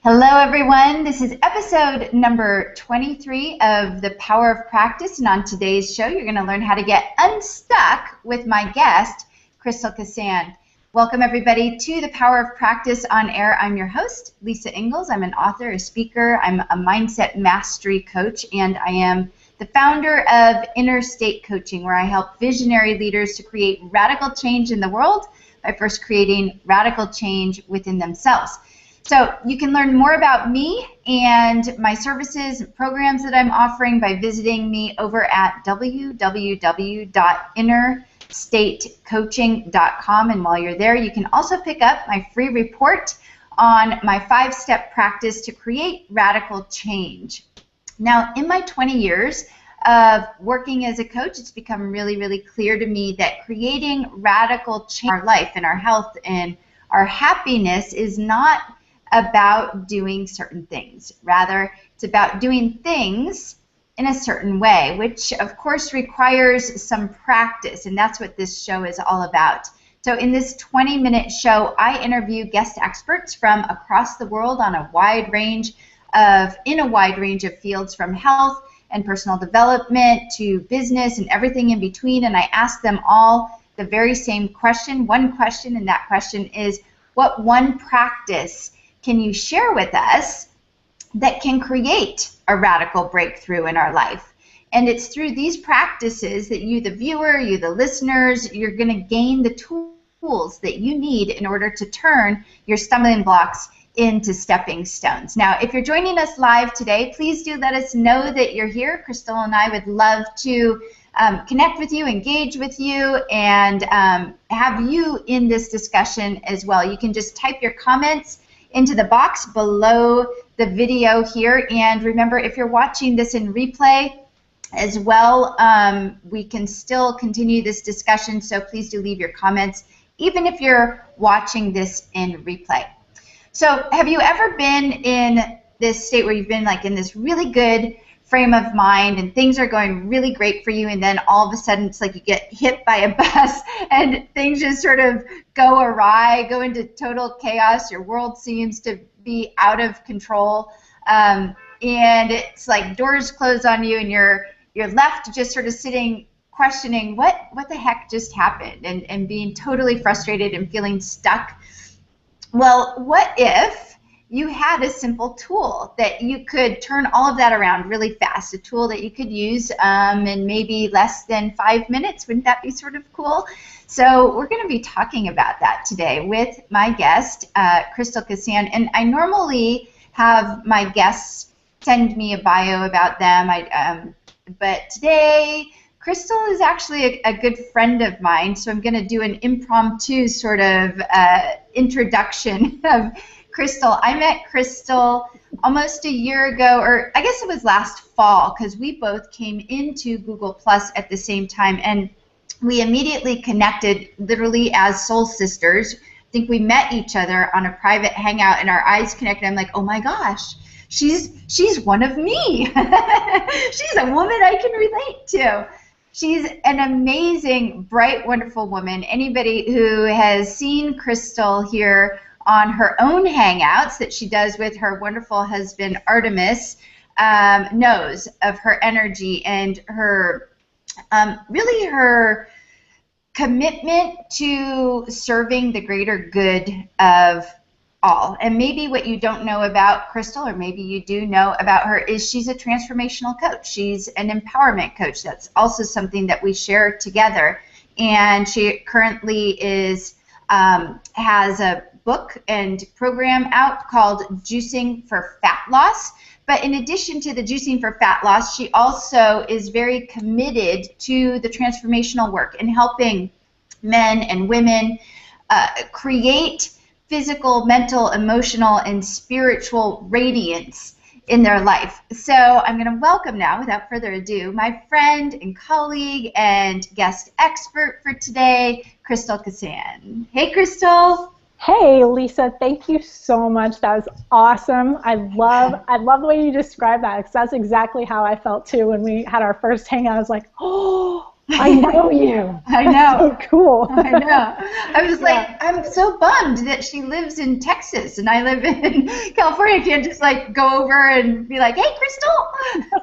Hello everyone, this is episode number 23 of The Power of Practice, and on today's show you're going to learn how to get unstuck with my guest, Krystalle Keszainn. Welcome everybody to The Power of Practice on Air. I'm your host, Lisa Ingalls. I'm an author, a speaker, I'm a mindset mastery coach, and I am the founder of Inner State Coaching, where I help visionary leaders to create radical change in the world by first creating radical change within themselves. So you can learn more about me and my services and programs that I'm offering by visiting me over at www.innerstatecoaching.com. And while you're there, you can also pick up my free report on my 5-step practice to create radical change. Now, in my 20 years of working as a coach, it's become really, really clear to me that creating radical change in our life and our health and our happiness is not about doing certain things. Rather, it's about doing things in a certain way, which of course requires some practice, and that's what this show is all about. So in this 20-minute show, I interview guest experts from across the world on a wide range of fields, from health and personal development to business and everything in between, and I ask them all the very same question, one question, and that question is, what one practice can you share with us that can create a radical breakthrough in our life? And it's through these practices that you, the viewer, you, the listeners, you're going to gain the tools that you need in order to turn your stumbling blocks into stepping stones. Now, if you're joining us live today, please do let us know that you're here. Krystalle and I would love to connect with you, engage with you, and have you in this discussion as well. You can just type your comments into the box below the video here, and remember, if you're watching this in replay as well, we can still continue this discussion, so please do leave your comments even if you're watching this in replay. So have you ever been in this state where you've been like in this really good frame of mind and things are going really great for you, and then all of a sudden it's like you get hit by a bus and things just sort of go awry, go into total chaos, your world seems to be out of control, and it's like doors close on you and you're left just sort of sitting questioning what the heck just happened, and being totally frustrated and feeling stuck. Well, what if you had a simple tool that you could turn all of that around really fast, a tool that you could use in maybe less than 5 minutes? Wouldn't that be sort of cool? So we're going to be talking about that today with my guest, Krystalle Keszainn. And I normally have my guests send me a bio about them, but today Krystalle is actually a good friend of mine, so I'm going to do an impromptu sort of introduction of Krystalle. I met Krystalle almost a year ago, or I guess it was last fall, because we both came into Google Plus at the same time, and we immediately connected literally as soul sisters. I think we met each other on a private hangout, and our eyes connected. I'm like, oh my gosh, she's one of me. She's a woman I can relate to. She's an amazing, bright, wonderful woman. Anybody who has seen Krystalle here on her own hangouts that she does with her wonderful husband Artemis knows of her energy and her really her commitment to serving the greater good of all. And maybe what you don't know about Krystalle, or maybe you do know about her, is she's a transformational coach. She's an empowerment coach. That's also something that we share together. And she currently is has a book and program out called Juicing for Fat Loss. But in addition to the Juicing for Fat Loss, she also is very committed to the transformational work and helping men and women create physical, mental, emotional, and spiritual radiance in their life. So I'm going to welcome now, without further ado, my friend and colleague and guest expert for today, Krystalle Keszainn. Hey, Krystalle. Hey, Lisa, thank you so much. That was awesome. I love the way you described that, because that's exactly how I felt too when we had our first hangout. I was like, oh, I know you. I know. So cool. I know. I was like, I'm so bummed that she lives in Texas and I live in California. I can't just like go over and be like, hey, Crystal.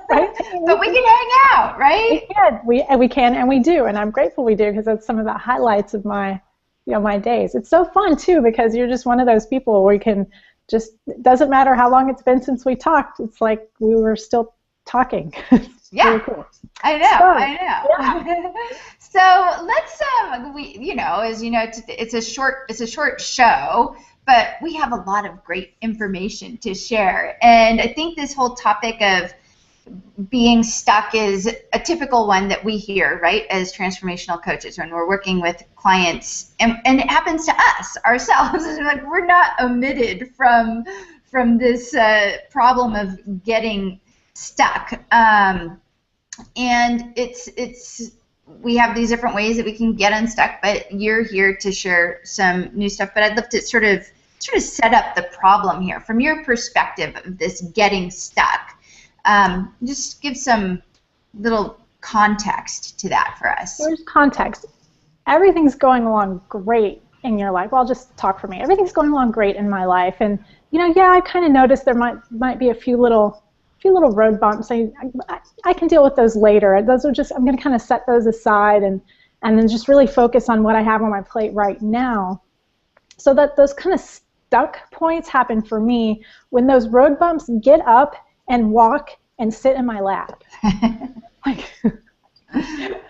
Right? But we can hang out, right? We can, and we do, and I'm grateful we do because that's some of the highlights of my, my days. It's so fun too because you're just one of those people where you can just, it doesn't matter how long it's been since we talked. It's like we were still talking. Yeah, really cool. I know, So, I know. Yeah. So let's, as you know, it's a short show, but we have a lot of great information to share, and I think this whole topic of being stuck is a typical one that we hear, right, as transformational coaches when we're working with clients, and it happens to us ourselves. Like we're not omitted from this problem of getting stuck. And we have these different ways that we can get unstuck, but you're here to share some new stuff. But I'd love to sort of set up the problem here from your perspective of this getting stuck. Just give some little context to that for us. Here's context. Everything's going along great in your life. Well, I'll just talk for me. Everything's going along great in my life, and I kind of noticed there might be a few little road bumps. I can deal with those later. Those are just, I'm going to kind of set those aside and then just really focus on what I have on my plate right now. So that those kind of stuck points happen for me when those road bumps get up and walk and sit in my lap. Like,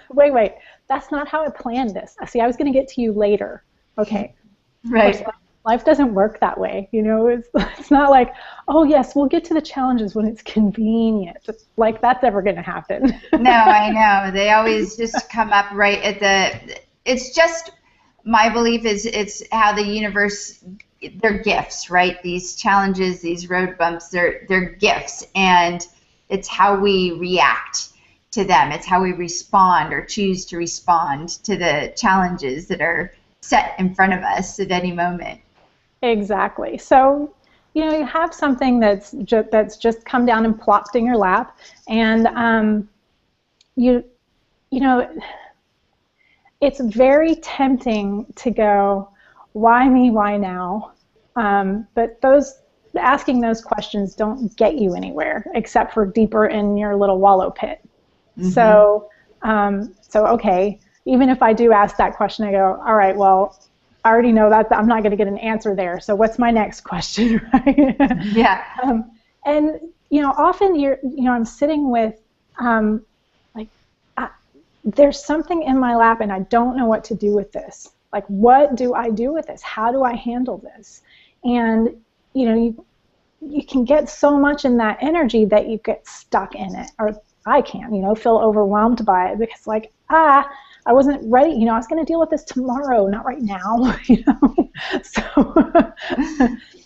wait, that's not how I planned this. See, I was going to get to you later. Okay. Right. Life doesn't work that way, It's not like, oh yes, we'll get to the challenges when it's convenient. Like that's ever going to happen. No, I know. They always just come up right at the. It's just my belief is it's how the universe. They're gifts, right? These challenges, these road bumps, they're gifts, and it's how we react to them. It's how we respond or choose to respond to the challenges that are set in front of us at any moment. Exactly. So, you have something that's just come down and plopped in your lap, and it's very tempting to go, why me, why now? But asking those questions don't get you anywhere except for deeper in your little wallow pit. Mm-hmm. So okay, even if I do ask that question, I go, all right, well, I already know that I'm not going to get an answer there. So what's my next question, right? Yeah. And often I'm sitting with there's something in my lap and I don't know what to do with this. Like, what do I do with this? How do I handle this? And you can get so much in that energy that you get stuck in it, or I can, feel overwhelmed by it because I wasn't ready. I was going to deal with this tomorrow, not right now. So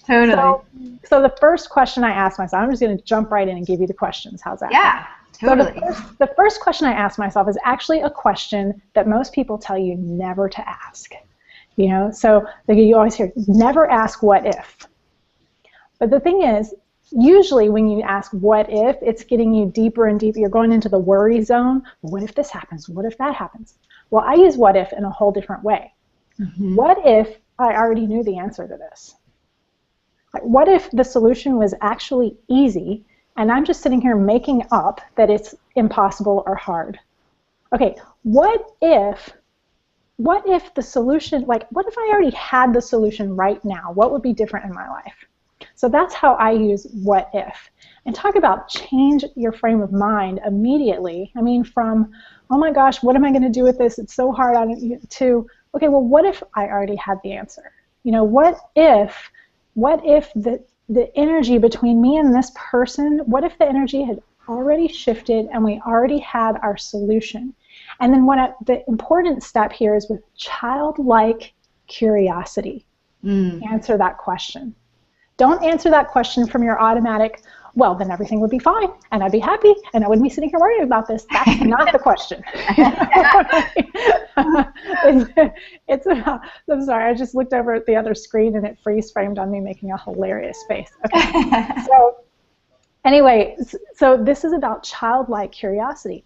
totally. So the first question I asked myself, I'm just going to jump right in and give you the questions. How's that? Yeah, totally. So the first question I asked myself is actually a question that most people tell you never to ask. So you always hear, never ask what if. But the thing is, usually when you ask what if, it's getting you deeper and deeper. You're going into the worry zone. What if this happens? What if that happens? Well, I use what if in a whole different way. Mm-hmm. What if I already knew the answer to this? Like, what if the solution was actually easy and I'm just sitting here making up that it's impossible or hard? Okay, what if the solution, what if I already had the solution right now? What would be different in my life? So that's how I use what if. And talk about change your frame of mind immediately. I mean, from, oh my gosh, what am I going to do with this? It's so hard, to, okay, well, what if I already had the answer? What if the energy between me and this person, what if the energy had already shifted and we already had our solution? And then the important step here is with childlike curiosity. Answer that question. Don't answer that question from your automatic, well, then everything would be fine, and I'd be happy, and I wouldn't be sitting here worrying about this. That's not the question. It's about, I'm sorry, I just looked over at the other screen, and it freeze-framed on me, making a hilarious face. Okay. So anyway, so this is about childlike curiosity.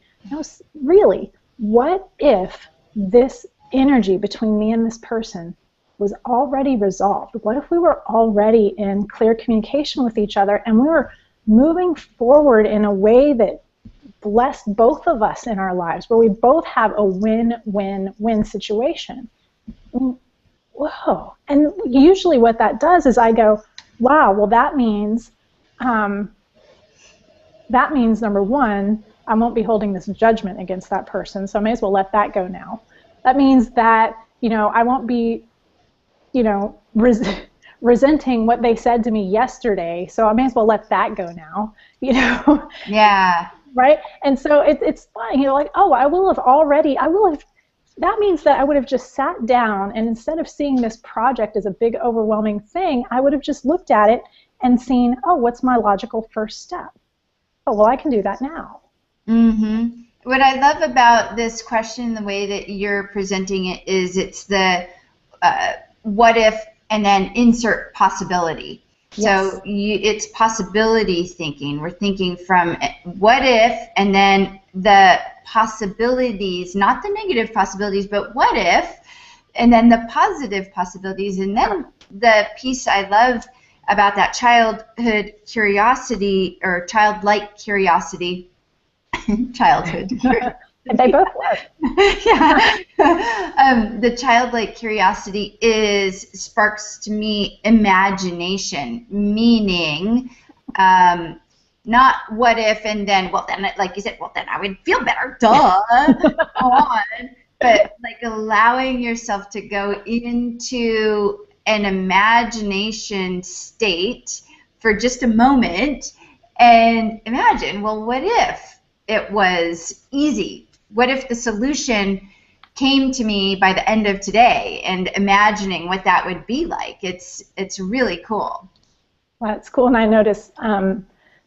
Really, what if this energy between me and this person was already resolved? What if we were already in clear communication with each other and we were moving forward in a way that blessed both of us in our lives, where we both have a win-win-win situation? Whoa. And usually what that does is I go, wow, well that means number one, I won't be holding this judgment against that person, so I may as well let that go now. That means that, I won't be, resenting what they said to me yesterday, so I may as well let that go now, Yeah. Right? And so it's fine, like, oh, that means that I would have just sat down, and instead of seeing this project as a big overwhelming thing, I would have just looked at it and seen, oh, what's my logical first step? Oh, well, I can do that now. Mm-hmm. What I love about this question, the way that you're presenting it, is it's the what if and then insert possibility. Yes. So it's possibility thinking. We're thinking from what if and then the possibilities, not the negative possibilities, but what if, and then the positive possibilities. And then the piece I love about that childhood curiosity, or childlike curiosity, childhood. They both work. Yeah. The childlike curiosity sparks to me imagination, meaning not what if and then, well, then, like you said, well, then I would feel better, duh, go on. But like allowing yourself to go into an imagination state for just a moment and imagine, well, what if it was easy? What if the solution came to me by the end of today, and imagining what that would be like? It's really cool. Well, it's cool. And I notice,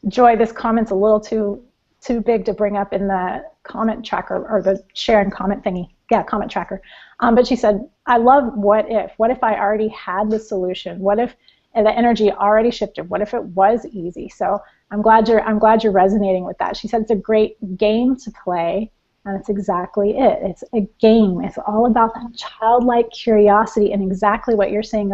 Joy, this comment's a little too big to bring up in the comment tracker, or the share and comment thingy. Yeah, comment tracker. But she said, I love what if. What if I already had the solution? What if the energy already shifted? What if it was easy? So I'm glad you're resonating with that. She said it's a great game to play, and it's exactly it. It's a game. It's all about that childlike curiosity and exactly what you're saying,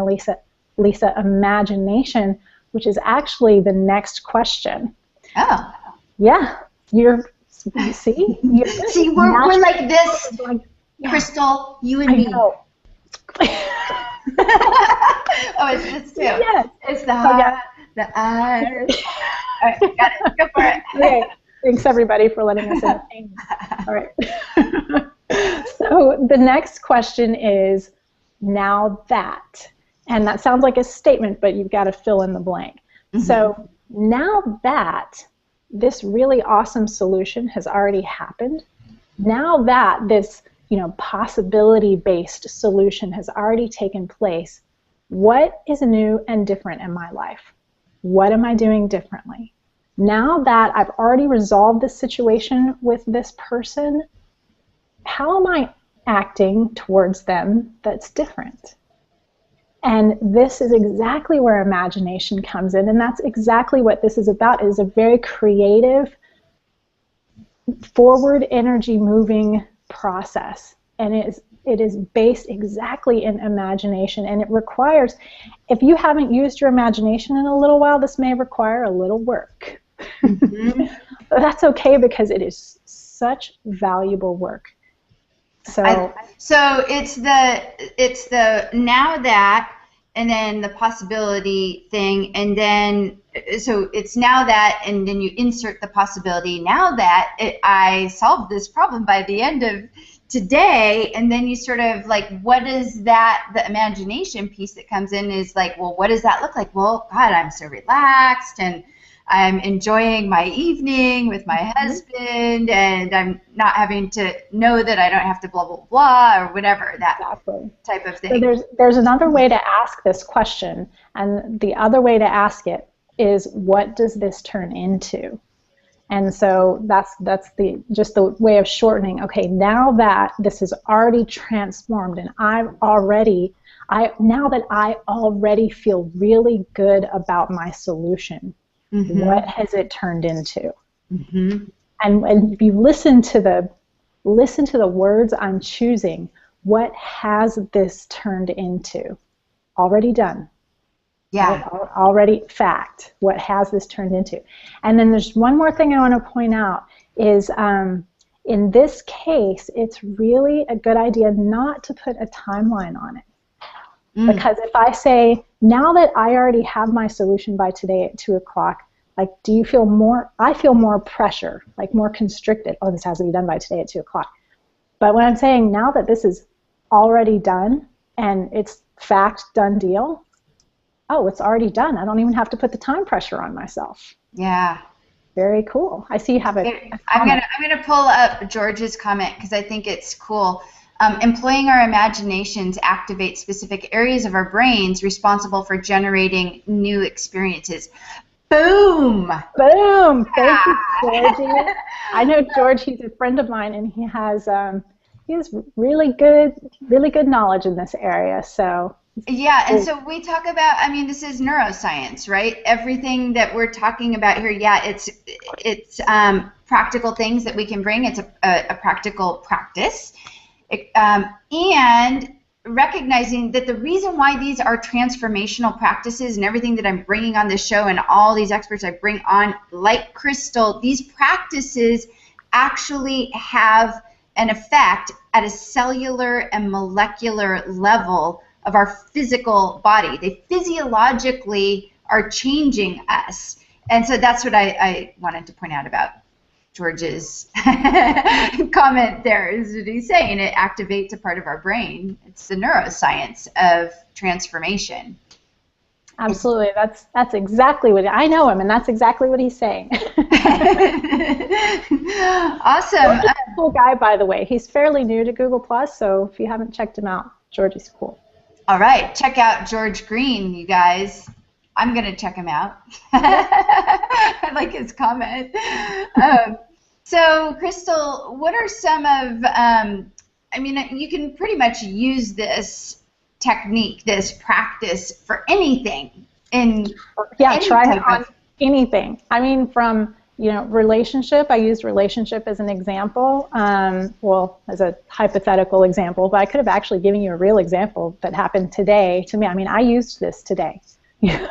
Lisa, imagination, which is actually the next question. Oh. Yeah. You see? See, we're like this, Yeah. Crystal, you and me. Know. Oh, it's this too. Yes. It's the heart, the eyes. All right, got it. Go for it. Okay. Thanks, everybody, for letting us entertain. All right. So the next question is, now that. And that sounds like a statement, but you've got to fill in the blank. Mm-hmm. So now that this really awesome solution has already happened, now that this possibility-based solution has already taken place, what is new and different in my life? What am I doing differently? Now that I've already resolved this situation with this person, how am I acting towards them that's different? And this is exactly where imagination comes in, and that's exactly what this is about. It is a very creative, forward energy moving process, and it is based exactly in imagination, and it requires, if you haven't used your imagination in a little while, this may require a little work. Mm-hmm. But that's okay, because it is such valuable work. So it's the now that, and then the possibility thing, and then so it's now that, and then you insert the possibility. Now that I solved this problem by the end of today, and then you sort of like, what is that? The imagination piece that comes in is like, well, what does that look like? Well, God, I'm so relaxed, and I'm enjoying my evening with my husband, and I'm not having to know that I don't have to blah, blah, blah, or whatever, that type of thing. So there's another way to ask this question, and the other way to ask it is, what does this turn into? And so that's just the way of shortening. Okay, now that this is already transformed, and now that I already feel really good about my solution, mm-hmm. What has it turned into? Mm-hmm. And if you listen to listen to the words I'm choosing. What has this turned into? Already done. Yeah. Right? Already fact. What has this turned into? And then there's one more thing I want to point out is in this case, it's really a good idea not to put a timeline on it. Because if I say, now that I already have my solution by today at 2 o'clock, like, do you feel more, I feel more pressure, like more constricted. Oh, this has to be done by today at 2 o'clock. But when I'm saying now that this is already done and it's fact, done deal, oh, it's already done. I don't even have to put the time pressure on myself. Yeah. Very cool. I see you have a I'm gonna pull up George's comment because I think it's cool. Employing our imaginations activates specific areas of our brains responsible for generating new experiences. Boom! Boom! Thank you, Georgie. I know George. He's a friend of mine, and he has really good knowledge in this area. So yeah, and so we talk about. I mean, this is neuroscience, right? Everything that we're talking about here, yeah, it's practical things that we can bring. It's a practical practice. And recognizing that the reason why these are transformational practices and everything that I'm bringing on this show and all these experts I bring on, like Crystal, these practices actually have an effect at a cellular and molecular level of our physical body. They physiologically are changing us. And so that's what I wanted to point out about George's comment there. Is what he's saying. It activates a part of our brain. It's the neuroscience of transformation. Absolutely. That's exactly what I know him, and that's exactly what he's saying. Awesome. Cool guy, by the way. He's fairly new to Google+, so if you haven't checked him out, George is cool. All right. Check out George Green, you guys. I'm going to check him out. I like his comment. So, Crystal, what are some of, I mean, you can pretty much use this technique, this practice for anything. Try it on anything. I mean, from, relationship, I used relationship as an example, as a hypothetical example, but I could have actually given you a real example that happened today to me. I mean, I used this today. Yeah.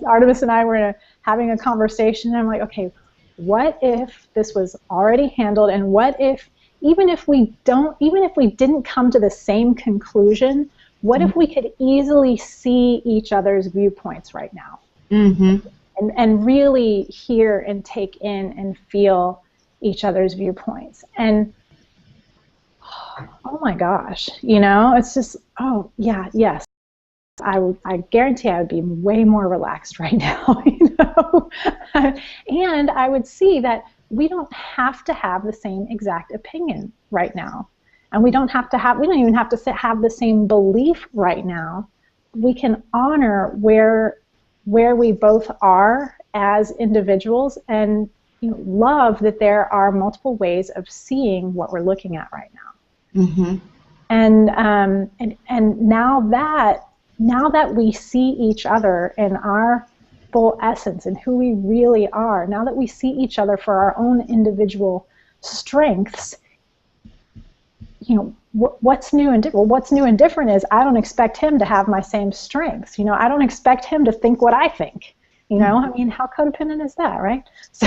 Artemis and I were having a conversation, and I'm like, okay, what if this was already handled, and what if, even if we didn't come to the same conclusion, what if we could easily see each other's viewpoints right now? Mm-hmm. And really hear and take in and feel each other's viewpoints. And oh my gosh, it's just, oh yeah, yes. I guarantee I would be way more relaxed right now, and I would see that we don't have to have the same exact opinion right now, and we don't even have to have the same belief right now. We can honor where we both are as individuals, and love that there are multiple ways of seeing what we're looking at right now. Mm-hmm. And now that we see each other in our full essence and who we really are, now that we see each other for our own individual strengths, what's new and different? Well, what's new and different is I don't expect him to have my same strengths. I don't expect him to think what I think. I mean, how codependent is that, right? So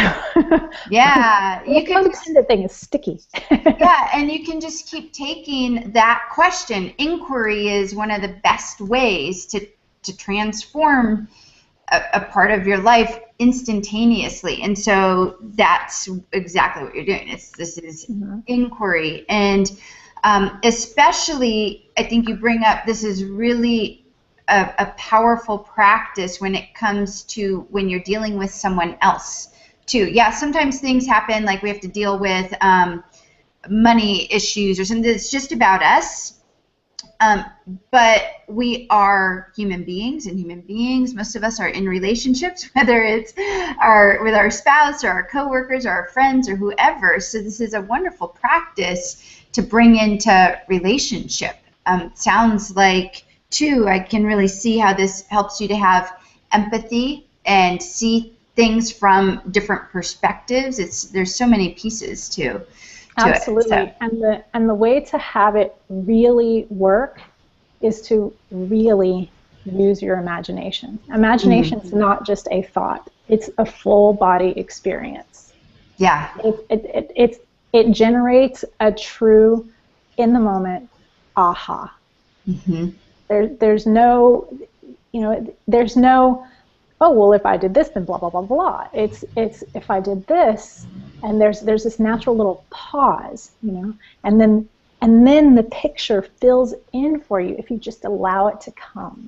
yeah, the codependent thing is sticky. Yeah, and you can just keep taking that question. Inquiry is one of the best ways to transform a part of your life instantaneously, and so that's exactly what you're doing. This is inquiry, and especially I think you bring up this is really a powerful practice when it comes to when you're dealing with someone else too. Yeah, sometimes things happen, like we have to deal with money issues or something that's just about us. But we are human beings, and human beings, most of us are in relationships, whether it's with our spouse or our coworkers or our friends or whoever. So this is a wonderful practice to bring into relationship. Sounds like, too, I can really see how this helps you to have empathy and see things from different perspectives. There's so many pieces to to Absolutely. it. So. And the way to have it really work is to really use your imagination. Imagination is not just a thought; it's a full body experience. Yeah. It generates a true, in the moment, aha. Mm-hmm. There's no, there's no, oh well, if I did this, then blah blah blah blah. It's if I did this, and there's this natural little pause, and then the picture fills in for you if you just allow it to come.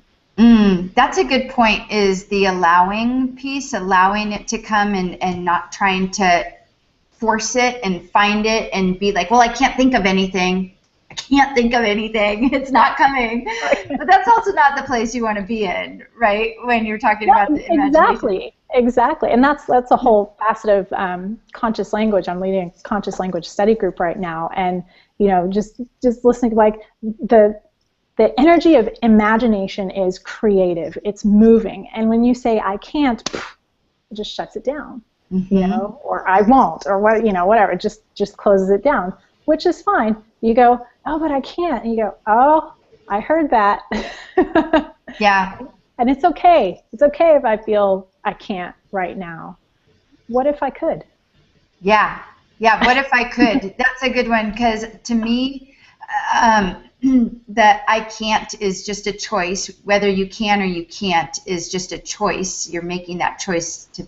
That's a good point, is the allowing piece, allowing it to come and not trying to force it and find it and be like, well, I can't think of anything. I can't think of anything. It's not coming. But that's also not the place you want to be in, right? When you're talking about the imagination. Exactly. And that's a whole facet of conscious language. I'm leading a conscious language study group right now, and just listening, like the energy of imagination is creative. It's moving, and when you say I can't, it just shuts it down. Or I won't, or whatever. It just closes it down, which is fine. You go, oh, but I can't. And you go, oh, I heard that. Yeah. And it's okay. It's okay if I feel I can't right now. What if I could? Yeah. Yeah, what if I could? That's a good one, because to me, that I can't is just a choice. Whether you can or you can't is just a choice. You're making that choice to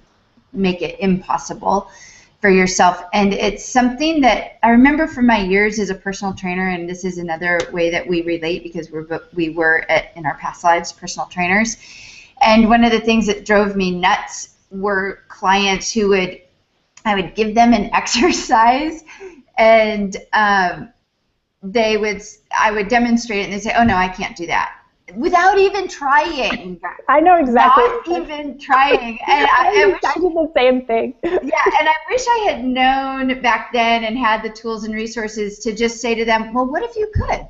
make it impossible for yourself. And it's something that I remember from my years as a personal trainer, and this is another way that we relate, because we were in our past lives personal trainers. And one of the things that drove me nuts were clients who I would give them an exercise, and I would demonstrate it, and they'd say, oh no, I can't do that. Without even trying. I know exactly. Not even trying. And I did the same thing. Yeah, and I wish I had known back then and had the tools and resources to just say to them, well, what if you could?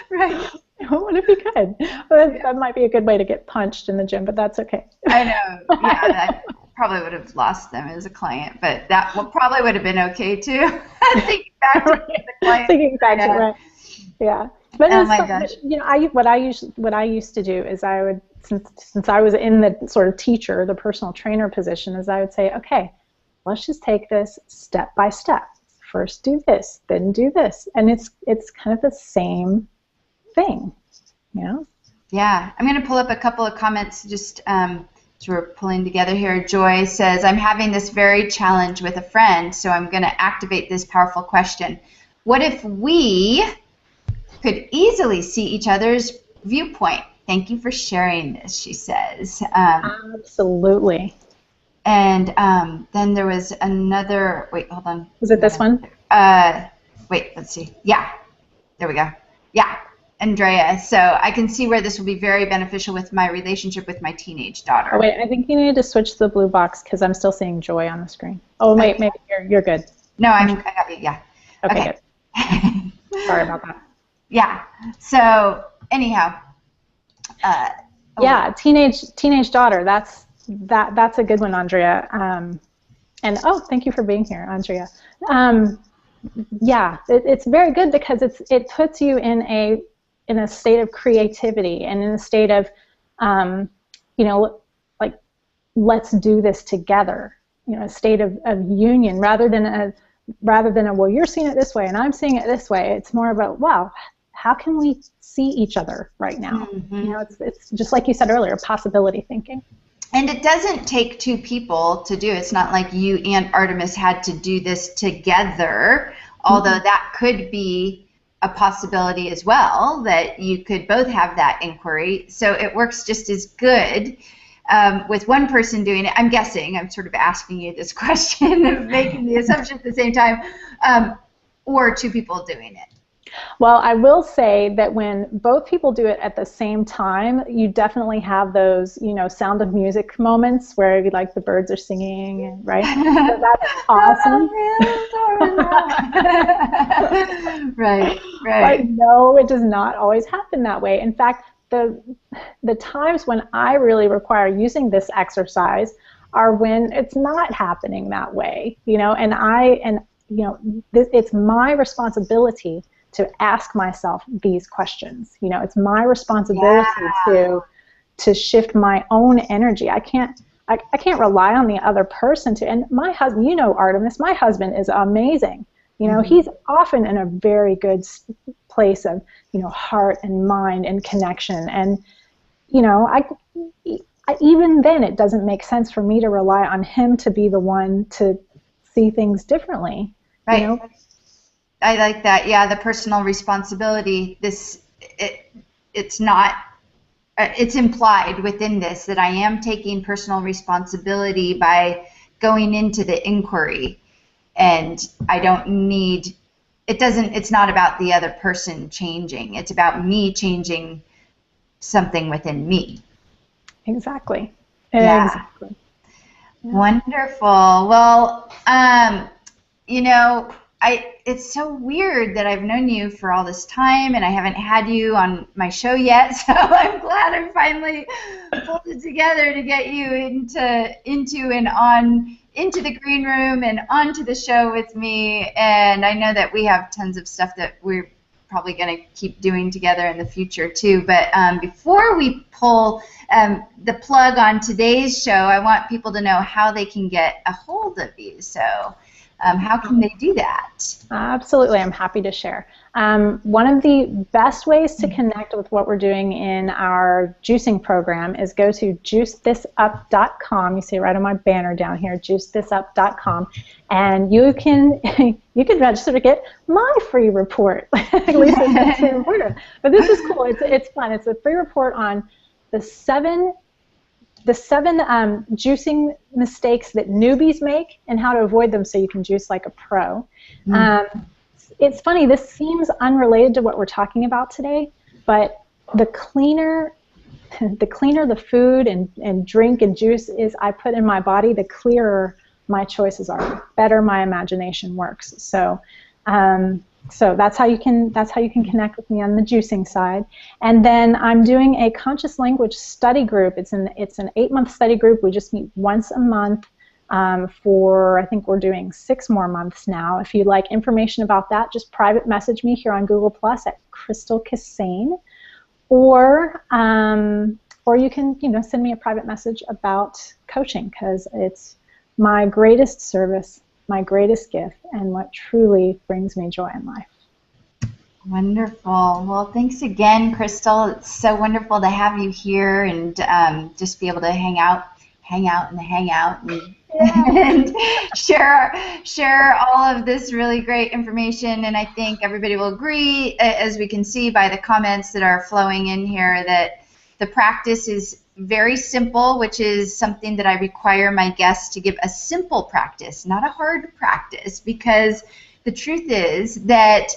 Right. What if you could? Well, that might be a good way to get punched in the gym, but that's okay. I know. Yeah, that probably would have lost them as a client, but that probably would have been okay too. Thinking back to the client. Thinking back to right. Yeah. But oh my gosh. What I used to do is I would, since I was in the sort of teacher, the personal trainer position, is I would say, okay, let's just take this step by step. First do this, then do this, and it's kind of the same thing, Yeah, I'm going to pull up a couple of comments just so we're pulling together here. Joy says, I'm having this very challenge with a friend, so I'm going to activate this powerful question. What if we could easily see each other's viewpoint? Thank you for sharing this, she says. Absolutely. And then there was another, wait, hold on. Was it this one? Wait, let's see. Yeah, there we go. Yeah, Andrea. So I can see where this will be very beneficial with my relationship with my teenage daughter. Oh, wait, I think you need to switch to the blue box because I'm still seeing Joy on the screen. Oh, wait, maybe you're good. No, I got you, yeah. Okay. Good. Sorry about that. Yeah, so anyhow. Yeah, teenage daughter, that's a good one, Andrea. And thank you for being here, Andrea. Yeah, it's very good because it puts you in a state of creativity and in a state of like, let's do this together. A state of union rather than a well, you're seeing it this way and I'm seeing it this way. It's more about, wow, how can we see each other right now? Mm-hmm. It's just like you said earlier, possibility thinking. And it doesn't take two people to do it. It's not like you and Artemis had to do this together, although that could be a possibility as well, that you could both have that inquiry. So it works just as good with one person doing it. I'm guessing, I'm sort of asking you this question of making the assumption at the same time, or two people doing it. Well, I will say that when both people do it at the same time, you definitely have those, Sound of Music moments where like the birds are singing, right? So that's awesome. Right. But no, it does not always happen that way. In fact, the times when I really require using this exercise are when it's not happening that way, you know, it's my responsibility to ask myself these questions. You know, it's my responsibility to shift my own energy. I can't rely on the other person to. And my husband, you know, Artemis, my husband is amazing. You know, he's often in a very good place of, you know, heart and mind and connection. And, you know, even then it doesn't make sense for me to rely on him to be the one to see things differently. Right. You know? I like that. Yeah, the personal responsibility. It's not. It's implied within this that I am taking personal responsibility by going into the inquiry, and I don't need. It's not about the other person changing. It's about me changing something within me. Exactly. Yeah. Exactly. Yeah. Wonderful. Well, you know, it's so weird that I've known you for all this time and I haven't had you on my show yet, so I'm glad I finally pulled it together to get you into the green room and onto the show with me. And I know that we have tons of stuff that we're probably going to keep doing together in the future too. But before we pull the plug on today's show, I want people to know how they can get a hold of you. So how can they do that? Absolutely, I'm happy to share. One of the best ways to connect with what we're doing in our juicing program is go to juicethisup.com. You see it right on my banner down here, juicethisup.com, and you can register to get my free report. At least it's a free report. But this is cool. It's fun. It's a free report on the seven juicing mistakes that newbies make and how to avoid them so you can juice like a pro. It's funny, this seems unrelated to what we're talking about today, but the cleaner the food and drink and juice is I put in my body, the clearer my choices are, the better my imagination works. So that's how you can connect with me on the juicing side. And then I'm doing a conscious language study group. It's an 8-month study group. We just meet once a month for, I think we're doing 6 more months now. If you'd like information about that, just private message me here on Google Plus at Krystalle Keszainn, or you can send me a private message about coaching, because it's my greatest service, my greatest gift, and what truly brings me joy in life. Wonderful. Well, thanks again, Krystalle. It's so wonderful to have you here and just be able to hang out and, and share all of this really great information. And I think everybody will agree, as we can see by the comments that are flowing in here, that the practice is very simple, which is something that I require my guests to give a simple practice, not a hard practice, because the truth is that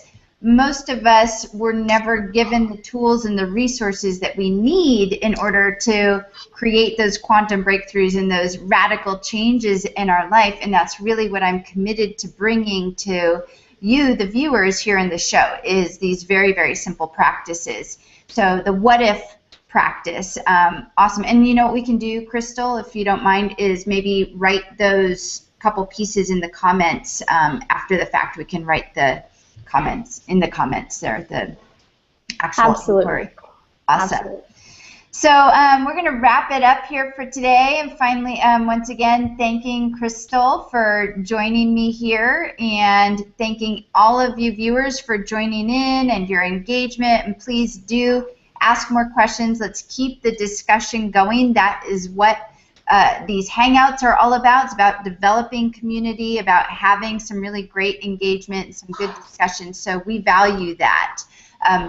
most of us were never given the tools and the resources that we need in order to create those quantum breakthroughs and those radical changes in our life. And that's really what I'm committed to bringing to you, the viewers here in the show, is these very, very simple practices. So the what if practice, awesome. And you know what we can do, Krystalle, if you don't mind, is maybe write those couple pieces in the comments after the fact. We can write the comments in the comments there, the actual inquiry. Awesome. Absolutely. So we're going to wrap it up here for today, and finally, once again, thanking Krystalle for joining me here, and thanking all of you viewers for joining in and your engagement. And please do ask more questions. Let's keep the discussion going. That is what these Hangouts are all about. It's about developing community, about having some really great engagement and some good discussion. So we value that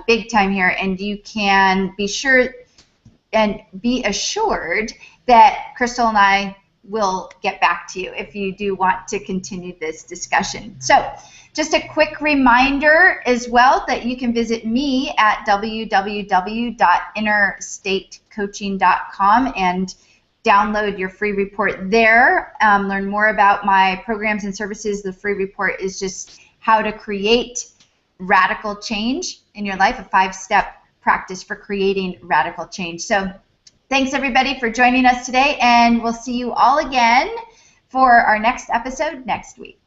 big time here, and you can be sure and be assured that Krystalle and I will get back to you if you do want to continue this discussion. So just a quick reminder as well that you can visit me at www.innerstatecoaching.com and download your free report there. Learn more about my programs and services. The free report is just how to create radical change in your life, a 5-step practice for creating radical change. So Thanks, everybody, for joining us today, and we'll see you all again for our next episode next week.